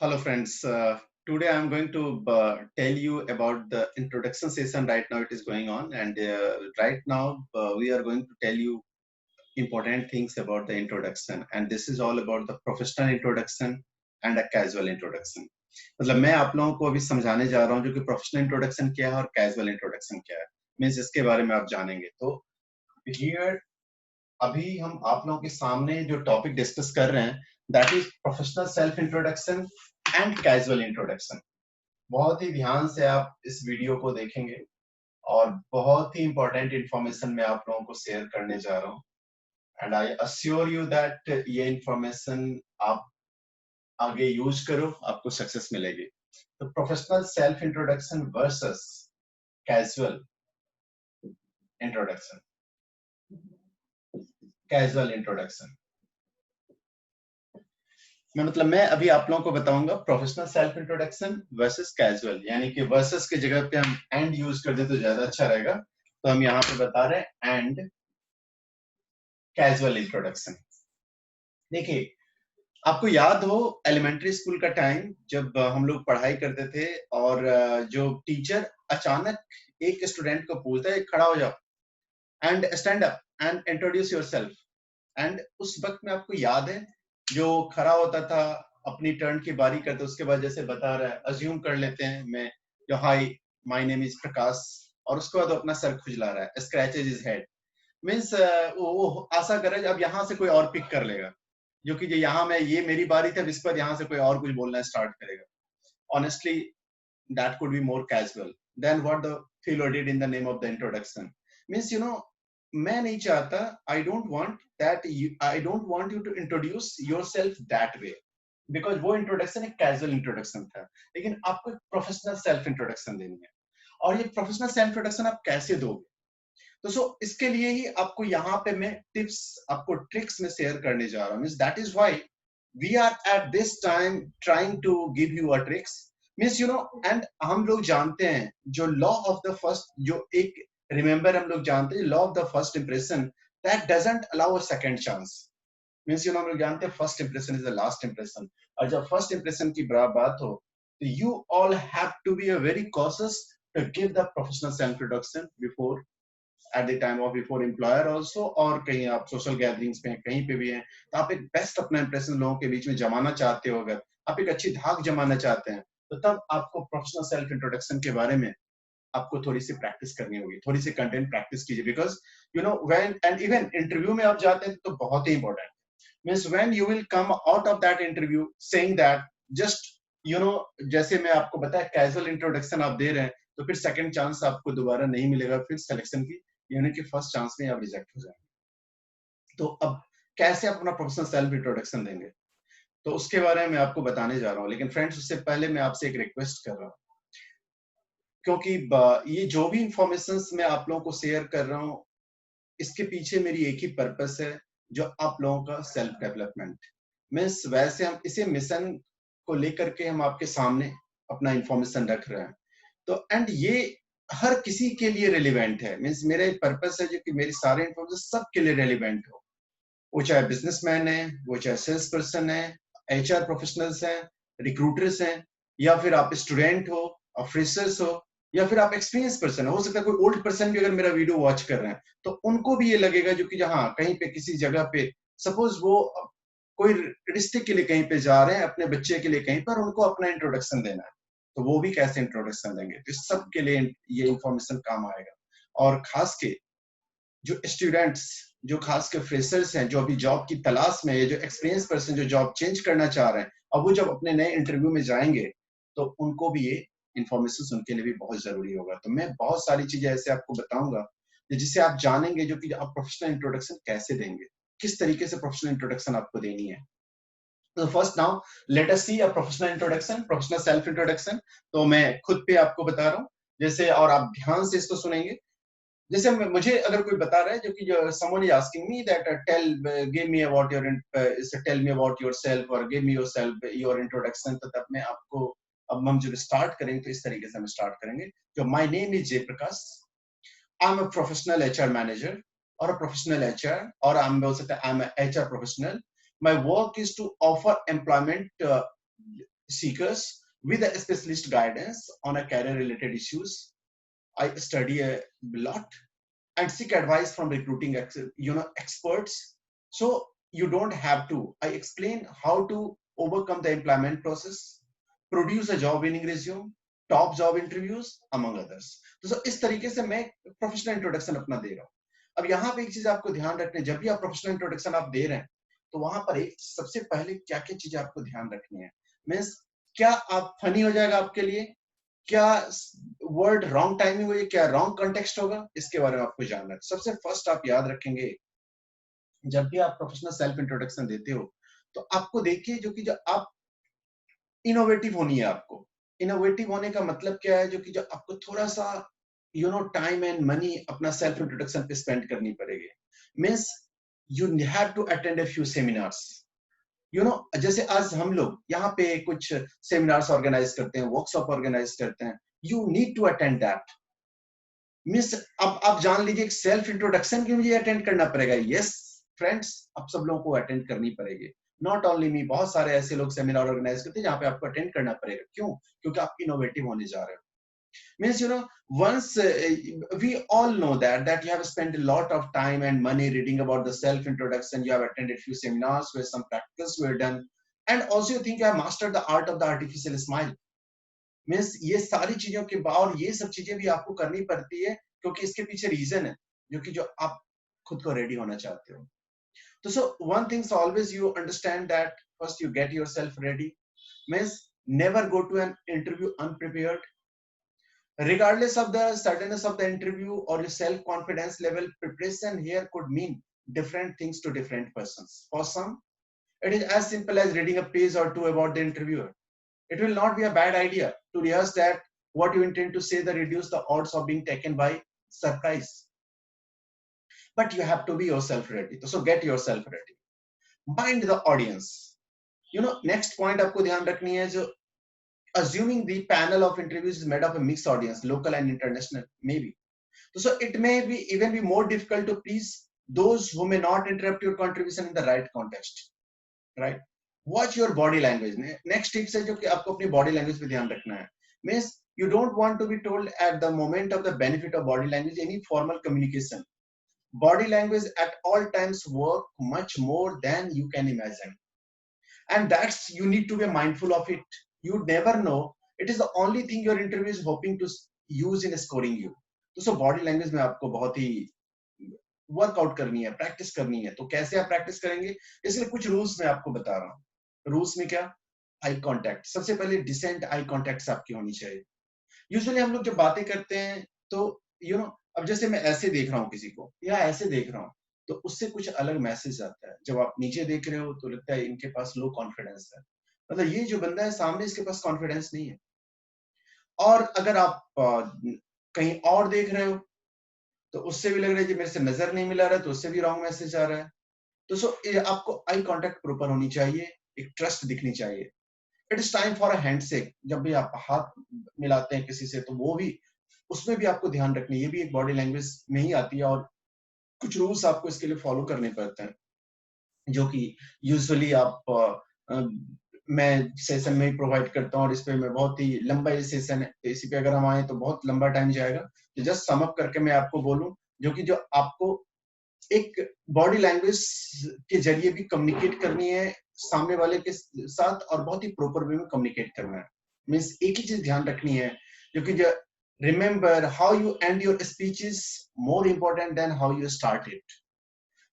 Hello, friends. Today I'm going to tell you about the introduction session. Right now it is going on, and right now we are going to tell you important things about the introduction. And this is all about the professional introduction and a casual introduction. मतलब मैं आप लोगों को अभी समझाने जा रहा हूँ जो कि प्रोफेशनल इंट्रोडक्शन क्या है और कैजुअल इंट्रोडक्शन क्या है, मीन्स इसके बारे में आप जानेंगे। तो हियर अभी हम आप लोगों के सामने जो टॉपिक डिस्कस कर रहे हैं that is professional self introduction and casual introduction. बहुत ही ध्यान से आप इस वीडियो को देखेंगे और बहुत ही इंपॉर्टेंट इंफॉर्मेशन मैं आप लोगों को शेयर करने जा रहा हूँ and I assure you that ये इंफॉर्मेशन आप आगे यूज करो, आपको सक्सेस मिलेगी। तो professional self introduction versus casual introduction. Casual introduction मैं अभी आप लोगों को बताऊंगा professional self introduction versus casual, यानी कि वर्सेस की जगह पे हम एंड यूज कर दे तो ज्यादा अच्छा रहेगा। तो हम यहाँ पे बता रहे हैं एंड कैजुअल इंट्रोडक्शन। देखिए, आपको याद हो एलिमेंट्री स्कूल का टाइम जब हम लोग पढ़ाई करते थे और जो टीचर अचानक एक स्टूडेंट को पूछता है खड़ा हो जाओ and stand up and introduce yourself. And उस वक्त में आपको याद है जो खड़ा होता था अपनी टर्न की बारी करते, उसके बाद जैसे बता रहा है अज्यूम कर लेते हैं मैं जो हाय माय नेम इज प्रकाश, और उसके बाद वो अपना सर खुजला रहा है, स्क्रैचेज इज हेड, मीन्स वो आशा कर रहा है अब यहाँ से कोई और पिक कर लेगा, जो कि जो यहाँ मैं ये मेरी बारी था इस पर यहाँ से कोई और कुछ बोलना स्टार्ट करेगा। Honestly that could be more casual than what the fellow did in the name of the introduction. Means, you know, मैं नहीं चाहता, I don't want you to introduce yourself that way, because वो introduction एक casual introduction था, लेकिन आपको एक professional self introduction देनी है। और ये प्रोफेशनल सेल्फ इंट्रोडक्शन आप कैसे दोगे? तो इसके लिए ही आपको यहाँ पे मैं टिप्स, आपको ट्रिक्स में शेयर करने जा रहा हूँ। Means that is why we are at this time trying to give you a tricks. Means you know, and हम लोग जानते हैं जो लॉ ऑफ द फर्स्ट, जो एक रिमेंबर हम लोग जानते हैं law of the first impression that doesn't allow a second chance. Means you know, हम लोग जानते हैं first impression is the last impression, और जब फर्स्ट इंप्रेशन की बात हो तो you all have to be a very cautious to give the professional self introduction before, at the time of before employer also, और कहीं आप सोशल गैदरिंग्स में कहीं पे भी हैं तो आप एक बेस्ट अपना इंप्रेशन लोगों के बीच में जमाना चाहते हो, अगर आप एक अच्छी धाक जमाना चाहते हैं तो तब आपको प्रोफेशनल सेल्फ इंट्रोडक्शन के बारे में आपको थोड़ी सी प्रैक्टिस करनी होगी, थोड़ी सी कंटेंट प्रैक्टिस कीजिए। Because you know when and even interview में आप जाते हैं तो बहुत ही important means when you will come out of that interview saying that just you know, जैसे मैं आपको बताया कैजुअल इंट्रोडक्शन आप दे रहे हैं तो फिर सेकंड चांस आपको दोबारा नहीं मिलेगा फिर सिलेक्शन की, यानी कि फर्स्ट चांस में आप रिजेक्ट हो जाएंगे। तो अब कैसे आप अपना प्रोफेशनल सेल्फ इंट्रोडक्शन देंगे, तो उसके बारे में मैं आपको बताने जा रहा हूँ। लेकिन फ्रेंड्स, उससे पहले मैं आपसे एक रिक्वेस्ट कर रहा हूँ, क्योंकि ये जो भी इंफॉर्मेशन मैं आप लोगों को शेयर कर रहा हूँ इसके पीछे मेरी एक ही पर्पस है, जो आप लोगों का सेल्फ डेवलपमेंट। मीन्स वैसे हम इसे मिशन को लेकर के हम आपके सामने अपना इंफॉर्मेशन रख रहे हैं, तो एंड ये हर किसी के लिए रेलिवेंट है। मीन्स मेरा एक पर्पस है जो कि मेरी सारे इंफॉर्मेशन सबके लिए रेलिवेंट हो, वो चाहे बिजनेसमैन है, वो चाहे सेल्स पर्सन है, एचआर प्रोफेशनल्स हैं, रिक्रूटर्स हैं, या फिर आप स्टूडेंट हो और फ्रेशर्स हो, या फिर आप एक्सपीरियंस पर्सन हो सकता है कोई ओल्ड पर्सन भी अगर मेरा वीडियो वॉच कर रहे हैं तो उनको भी ये लगेगा जो कि जहाँ कहीं पे किसी जगह पे सपोज वो कोई रिश्ते के लिए कहीं पे जा रहे हैं अपने बच्चे के लिए कहीं पर, उनको अपना इंट्रोडक्शन देना है तो वो भी कैसे इंट्रोडक्शन देंगे, तो सब के लिए ये इंफॉर्मेशन काम आएगा। और खास के जो स्टूडेंट्स, जो खास के फ्रेशर्स हैं जो अभी जॉब की तलाश में है, जो एक्सपीरियंस पर्सन जो जॉब चेंज करना चाह रहे हैं, अब वो जब अपने नए इंटरव्यू में जाएंगे तो उनको भी ये इंफॉर्मेशन उनके लिए भी बहुत जरूरी होगा। तो मैं बहुत सारी चीजें ऐसे आपको बताऊंगा जिससे आप जानेंगे जो कि आप प्रोफेशनल इंट्रोडक्शन कैसे देंगे, किस तरीके से प्रोफेशनल इंट्रोडक्शन आपको देनी है। तो first now let us see a professional introduction, professional self introduction. तो मैं खुद पे आपको बता रहा हूँ जैसे, और आप ध्यान से इसको सुनेंगे। जैसे मुझे अगर कोई बता रहा है जो कि someone is asking me that give me about your tell me about yourself or give me yourself your introduction, तो तब मैं आपको, अब हम जब स्टार्ट करेंगे तो इस तरीके से हम स्टार्ट करेंगे। जो my name is Jayaprakash, I am a professional HR manager और अ प्रोफेशनल एचआर, और आई एम बोल सकते हैं I am HR professional. My work is to offer employment seekers with a specialist guidance on a career related issues. I study a lot and seek advice from recruiting experts. So you don't have to. I explain how to overcome the employment process, produce a job winning resume, top job interviews among others. तो इस तरीके से मैं professional introduction अपना दे रहा हूँ. अब यहाँ पे एक चीज आपको ध्यान रखनी है, जब भी आप प्रोफेशनल इंट्रोडक्शन आप दे रहे हैं तो वहां पर एक सबसे पहले क्या क्या चीजें आपको ध्यान रखनी है. मीन्स क्या आप फनी हो जाएगा आपके लिए, क्या वर्ड रॉन्ग टाइमिंग हुई, क्या रॉन्ग कंटेक्स्ट होगा, इसके बारे में आपको जानना है. सबसे फर्स्ट आप याद रखेंगे जब भी आप प्रोफेशनल सेल्फ इंट्रोडक्शन देते हो तो आपको देखिए जो आप इनोवेटिव होनी है. आपको इनोवेटिव होने का मतलब क्या है, जो आपको थोड़ा सा टाइम एंड मनी अपना सेल्फ इंट्रोडक्शन पे स्पेंड करनी पड़ेगी. Means you have to attend a few seminars. जैसे आज हम लोग यहाँ पे कुछ सेमिनार्स ऑर्गेनाइज करते हैं, वर्कशॉप ऑर्गेनाइज करते हैं. You need to attend that. मिस अब आप जान लीजिए सेल्फ इंट्रोडक्शन की मुझे अटेंड करना पड़ेगा. यस फ्रेंड्स, आप सब लोगों को अटेंड करनी पड़ेगी. नॉट ओनली मी, बहुत सारे ऐसे लोग सेमिनार ऑर्गेनाइज करते हैं जहाँ पे आपको अटेंड करना पड़ेगा. क्यों? क्योंकि आप इनोवेटिव होने जा रहे हो. Means once we all know that you have spent a lot of time and money reading about the self introduction, you have attended few seminars where some practicals were done, and also you think you have mastered the art of the artificial smile. Means ये सारी चीजों के बाद ये सब चीजें भी आपको करनी पड़ती है क्योंकि इसके पीछे रीजन है जो आप खुद को रेडी होना चाहते हो. तो so one thing is always you understand that first you get yourself ready. Means never go to an interview unprepared. Regardless of the certainness of the interview or your self-confidence level, preparation here could mean different things to different persons. For some, it is as simple as reading a page or two about the interviewer. It will not be a bad idea to rehearse that what you intend to say that reduce the odds of being taken by surprise. But you have to be yourself ready. So get yourself ready. Mind the audience. Next point आपको ध्यान रखनी है जो assuming the panel of interviews is made of a mixed audience, local and international, maybe. So it may be even be more difficult to please those who may not interrupt your contribution in the right context, right? Watch your body language. Next tips है जो कि आपको अपनी body language पे ध्यान रखना है. Means you don't want to be told at the moment of the benefit of body language any formal communication. Body language at all times work much more than you can imagine. And that's you need to be mindful of it. You never know, it is the only thing your interview is hoping to use in scoring you. तो body language में आपको बहुत ही workout करनी है, practice करनी है. तो कैसे आप प्रैक्टिस करेंगे, इसलिए कुछ रूल्स मैं आपको बता रहा हूँ. रूल्स में क्या, आई कांटेक्ट. सबसे पहले डिसेंट आई कांटेक्ट आपकी होनी चाहिए. यूजुअली हम लोग जब बातें करते हैं तो अब जैसे मैं ऐसे देख रहा हूँ किसी को या ऐसे देख रहा हूँ तो उससे कुछ अलग मैसेज आता है. जब आप नीचे देख रहे हो तो लगता है इनके पास लो कॉन्फिडेंस है, मतलब ये जो बंदा है सामने इसके पास कॉन्फिडेंस नहीं है. और अगर आप कहीं और देख रहे हो तो उससे भी लग रहा है कि मेरे से नजर नहीं मिला रहा है, तो उससे भी रॉन्ग मैसेज आ रहा है. तो आपको आई कांटेक्ट प्रॉपर होनी चाहिए, एक ट्रस्ट दिखनी चाहिए. It is time for a handshake. जब भी आप हाथ मिलाते हैं किसी से तो वो भी, उसमें भी आपको ध्यान रखनी है, ये भी एक बॉडी लैंग्वेज में ही आती है. और कुछ रूल्स आपको इसके लिए फॉलो करने पड़ते हैं जो कि यूजुअली मैं सेशन में ही प्रोवाइड करता हूँ. और इस पे मैं बहुत ही लंबा ये सेशन है, इसी पे अगर हम आए तो बहुत लंबा टाइम जाएगा. तो जस्ट सम अप करके मैं आपको बोलूं जो आपको एक बॉडी लैंग्वेज के जरिए भी कम्युनिकेट करनी है सामने वाले के साथ और बहुत ही प्रॉपर वे में कम्युनिकेट करना है. मीन्स एक ही चीज ध्यान रखनी है जो remember how you and your speech is more important then how you start it.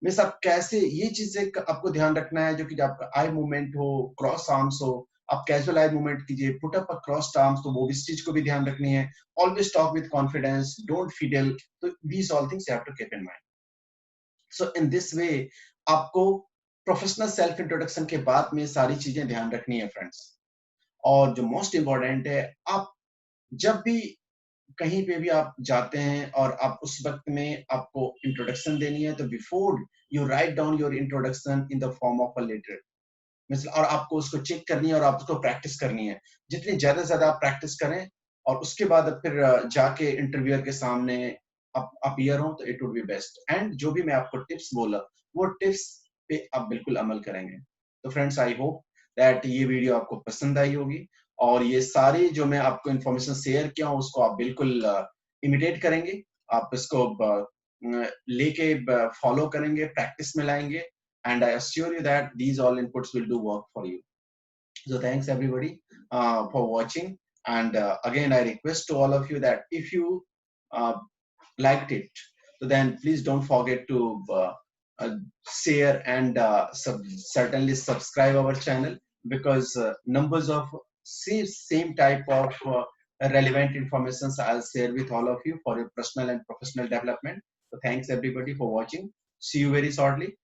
Means आप कैसे, ये चीज आपको ध्यान रखना है जो कि आपका आई मूवमेंट हो, क्रॉस आर्म्स हो, आप कैजुअल आई मूवमेंट कीजिए, पुट अप क्रॉस आर्म्स, तो वो भी चीज को भी ध्यान रखनी है. Always talk with confidence, don't fiddle. तो these all things you have to keep in mind. So in this way आपको प्रोफेशनल सेल्फ इंट्रोडक्शन के बाद में सारी चीजें ध्यान रखनी है फ्रेंड्स. और जो मोस्ट इंपॉर्टेंट है, आप जब भी कहीं पे भी आप जाते हैं और आप उस वक्त में आपको इंट्रोडक्शन देनी है तो before you write down your introduction in the form of a letter. और आपको उसको चेक करनी है और आप उसको प्रैक्टिस करनी है. जितनी ज्यादा से ज्यादा आप प्रैक्टिस करें और उसके बाद फिर जाके इंटरव्यूअर के सामने आप अपीयर हो तो it would be best. And जो भी मैं आपको टिप्स बोला वो टिप्स पे आप बिल्कुल अमल करेंगे. तो फ्रेंड्स, आई होप दैट ये वीडियो आपको पसंद आई होगी और ये सारी जो मैं आपको इन्फॉर्मेशन शेयर किया हूँ उसको आप बिल्कुल इमिटेट करेंगे, आप इसको लेके फॉलो करेंगे, प्रैक्टिस में लाएंगे, and I assure you that these all inputs will do work for you. So thanks everybody for watching, and again I request to all of you that if you uh, liked it, so then please don't forget to share and certainly subscribe our channel, because numbers of same type of relevant informations I'll share with all of you for your personal and professional development. So thanks everybody for watching. See you very shortly.